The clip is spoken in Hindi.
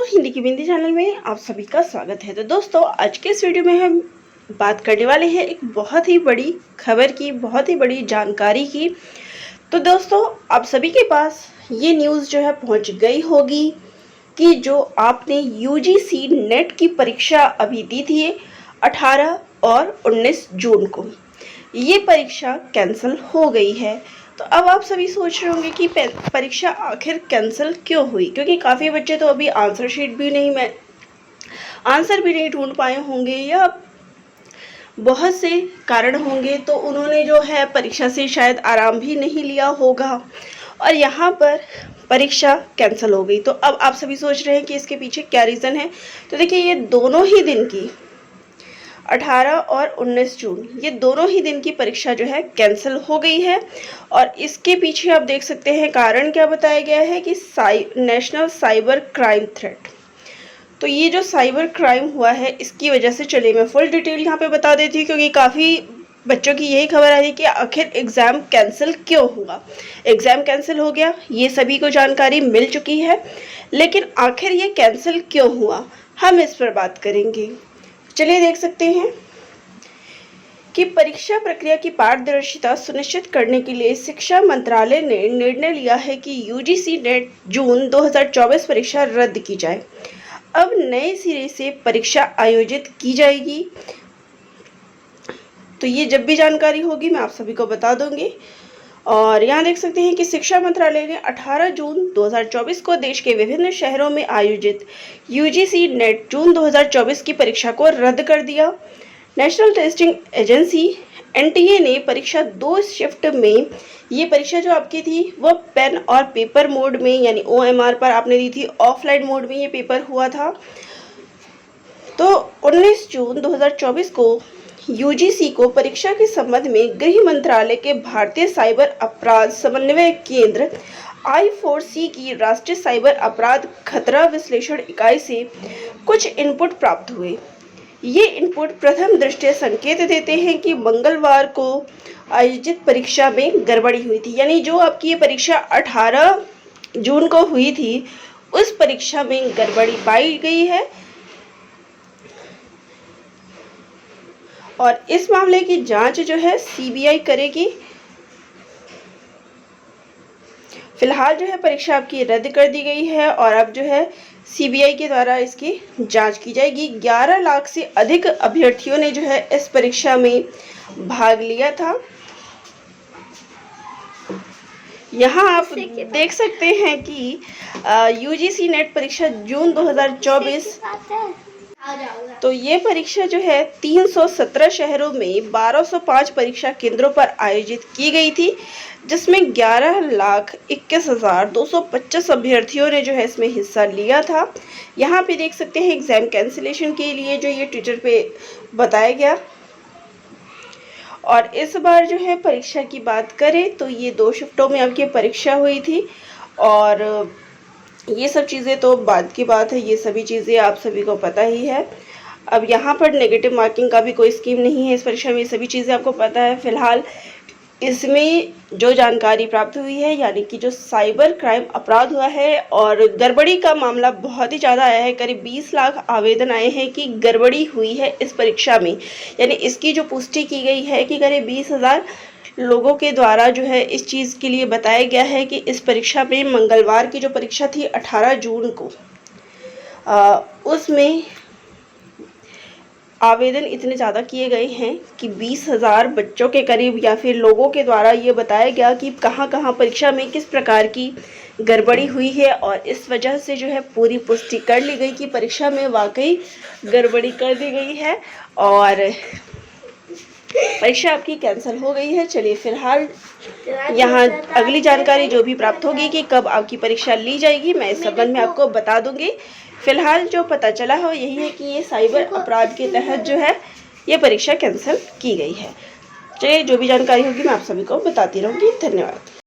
हिंदी की बिंदी चैनल में आप सभी का स्वागत है। तो दोस्तों, आज के इस वीडियो में हम बात करने वाले हैं एक बहुत ही बड़ी खबर की, बहुत ही बड़ी जानकारी की। तो दोस्तों, आप सभी के पास ये न्यूज़ जो है पहुंच गई होगी कि जो आपने यूजीसी नेट की परीक्षा अभी दी थी 18 और 19 जून को, ये परीक्षा कैंसिल हो गई है। तो अब आप सभी सोच रहे होंगे कि परीक्षा आखिर कैंसिल क्यों हुई, क्योंकि काफ़ी बच्चे तो अभी आंसर भी नहीं ढूंढ पाए होंगे या बहुत से कारण होंगे, तो उन्होंने जो है परीक्षा से शायद आराम भी नहीं लिया होगा और यहाँ पर परीक्षा कैंसिल हो गई। तो अब आप सभी सोच रहे हैं कि इसके पीछे क्या रीज़न है। तो देखिए, ये दोनों ही दिन की 18 और 19 जून, ये दोनों ही दिन की परीक्षा जो है कैंसिल हो गई है। और इसके पीछे आप देख सकते हैं कारण क्या बताया गया है कि नेशनल साइबर क्राइम थ्रेट। तो ये जो साइबर क्राइम हुआ है, इसकी वजह से, चलिए मैं फुल डिटेल यहाँ पे बता देती हूँ, क्योंकि काफ़ी बच्चों की यही खबर आ रही कि आखिर एग्ज़ाम कैंसिल क्यों हुआ। एग्ज़ाम कैंसिल हो गया, ये सभी को जानकारी मिल चुकी है, लेकिन आखिर ये कैंसिल क्यों हुआ, हम इस पर बात करेंगे। चलिए देख सकते हैं कि परीक्षा प्रक्रिया की पारदर्शिता सुनिश्चित करने के लिए शिक्षा मंत्रालय ने निर्णय लिया है कि यूजीसी नेट जून 2024 परीक्षा रद्द की जाए। अब नए सिरे से परीक्षा आयोजित की जाएगी। तो ये जब भी जानकारी होगी मैं आप सभी को बता दूंगी। और यहाँ देख सकते हैं कि शिक्षा मंत्रालय ने 18 जून 2024 को देश के विभिन्न शहरों में आयोजित यूजीसी नेट जून 2024 की परीक्षा को रद्द कर दिया। नेशनल टेस्टिंग एजेंसी एनटीए ने परीक्षा 2 शिफ्ट में, ये परीक्षा जो आपकी थी वो पेन और पेपर मोड में यानी ओएमआर पर आपने दी थी, ऑफलाइन मोड में ये पेपर हुआ था। तो 19 जून 2024 को यूजीसी को परीक्षा के संबंध में गृह मंत्रालय के भारतीय साइबर अपराध समन्वय केंद्र I4C की राष्ट्रीय साइबर अपराध खतरा विश्लेषण इकाई से कुछ इनपुट प्राप्त हुए। ये इनपुट प्रथम दृष्टया संकेत देते हैं कि मंगलवार को आयोजित परीक्षा में गड़बड़ी हुई थी। यानी जो आपकी ये परीक्षा 18 जून को हुई थी, उस परीक्षा में गड़बड़ी पाई गई है और इस मामले की जांच जो है सीबीआई करेगी। फिलहाल जो है परीक्षा आपकी रद्द कर दी गई है और अब जो है सीबीआई के द्वारा इसकी जांच की जाएगी। 11 लाख से अधिक अभ्यर्थियों ने जो है इस परीक्षा में भाग लिया था। यहाँ आप देख सकते हैं कि यूजीसी नेट परीक्षा जून 2024, तो ये परीक्षा जो है 317 शहरों में 1205 परीक्षा केंद्रों पर आयोजित की गई थी, जिसमें 11,21,225 अभ्यर्थियों ने जो है इसमें हिस्सा लिया था। यहाँ पे देख सकते हैं एग्ज़ाम कैंसिलेशन के लिए जो ये ट्विटर पे बताया गया। और इस बार जो है परीक्षा की बात करें तो ये 2 शिफ्टों में आपकी परीक्षा हुई थी और ये सब चीज़ें तो बाद की बात है, ये सभी चीज़ें आप सभी को पता ही है। अब यहाँ पर नेगेटिव मार्किंग का भी कोई स्कीम नहीं है इस परीक्षा में, ये सभी चीज़ें आपको पता है। फिलहाल इसमें जो जानकारी प्राप्त हुई है, यानी कि जो साइबर क्राइम अपराध हुआ है और गड़बड़ी का मामला बहुत ही ज़्यादा आया है। करीब 20 लाख आवेदन आए हैं कि गड़बड़ी हुई है इस परीक्षा में, यानी इसकी जो पुष्टि की गई है कि करीब 20,000 लोगों के द्वारा जो है इस चीज़ के लिए बताया गया है कि इस परीक्षा में, मंगलवार की जो परीक्षा थी 18 जून को, उसमें आवेदन इतने ज़्यादा किए गए हैं कि 20,000 बच्चों के करीब या फिर लोगों के द्वारा ये बताया गया कि कहाँ कहाँ परीक्षा में किस प्रकार की गड़बड़ी हुई है और इस वजह से जो है पूरी पुष्टि कर ली गई कि परीक्षा में वाकई गड़बड़ी कर दी गई है और परीक्षा आपकी कैंसिल हो गई है। चलिए फिलहाल यहाँ अगली जानकारी जो भी प्राप्त होगी कि कब आपकी परीक्षा ली जाएगी, मैं इस संबंध में आपको बता दूंगी। फिलहाल जो पता चला है यही है कि ये साइबर अपराध के तहत जो है ये परीक्षा कैंसिल की गई है। चलिए जो भी जानकारी होगी मैं आप सभी को बताती रहूँगी। धन्यवाद।